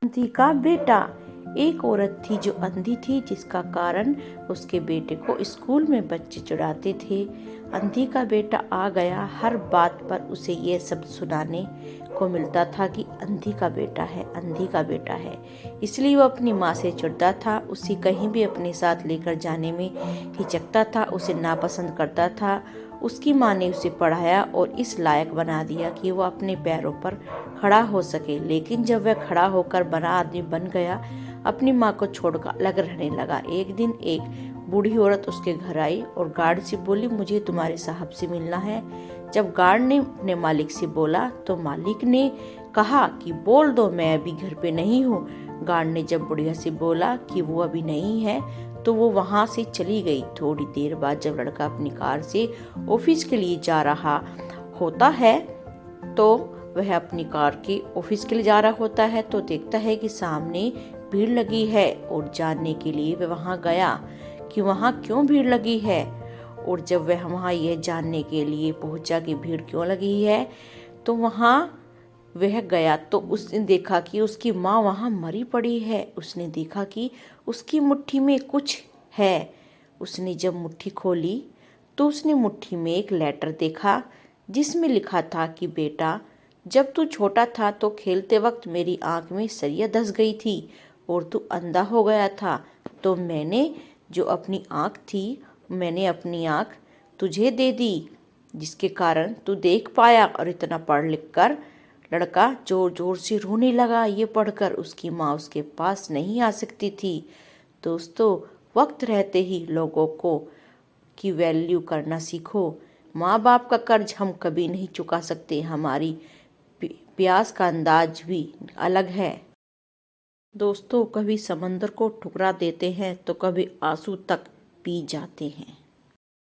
अंधी का बेटा। एक औरत थी जो अंधी थी, जिसका कारण उसके बेटे को स्कूल में बच्चे चिढ़ाते थे। अंधी का बेटा आ गया, हर बात पर उसे ये शब्द सुनाने को मिलता था कि अंधी का बेटा है, अंधी का बेटा है। इसलिए वो अपनी माँ से चिढ़ता था, उसे कहीं भी अपने साथ लेकर जाने में हिचकता था, उसे नापसंद करता था। उसकी माँ ने उसे पढ़ाया और इस लायक बना दिया कि वो अपने पैरों पर खड़ा हो सके। लेकिन जब वह खड़ा होकर बड़ा आदमी बन गया, अपनी माँ को छोड़कर अलग रहने लगा। एक दिन एक बूढ़ी औरत उसके घर आई और गार्ड से बोली, मुझे तुम्हारे साहब से मिलना है। जब गार्ड ने अपने मालिक से बोला तो मालिक ने कहा कि बोल दो, मैं अभी घर पे नहीं हूँ। गार्ड ने जब बुढ़िया से बोला कि वो अभी नहीं है तो वो वहां से चली गई। थोड़ी देर बाद जब लड़का अपनी कार से ऑफिस के लिए जा रहा होता है तो वह अपनी कार के ऑफिस के लिए जा रहा होता है तो देखता है कि सामने भीड़ लगी है और जानने के लिए वह वहां गया कि वहां क्यों भीड़ लगी है। और जब वह वहां यह जानने के लिए पहुंचा कि भीड़ क्यों लगी है तो वहां वह गया तो उसने देखा कि उसकी माँ वहां मरी पड़ी है। उसने देखा कि उसकी मुट्ठी में कुछ है। उसने जब मुट्ठी खोली तो उसने मुट्ठी में एक लेटर देखा जिसमें लिखा था कि बेटा, जब तू छोटा था तो खेलते वक्त मेरी आंख में सरिया धंस गई थी और तू अंधा हो गया था, तो मैंने अपनी आंख तुझे दे दी, जिसके कारण तू देख पाया। और इतना पढ़ लिख कर लड़का जोर जोर से रोने लगा। ये पढ़कर उसकी माँ उसके पास नहीं आ सकती थी। दोस्तों, वक्त रहते ही लोगों को की वैल्यू करना सीखो। माँ बाप का कर्ज हम कभी नहीं चुका सकते, हमारी प्यास का अंदाज भी अलग है। दोस्तों, कभी समंदर को ठुकरा देते हैं तो कभी आंसू तक पी जाते हैं।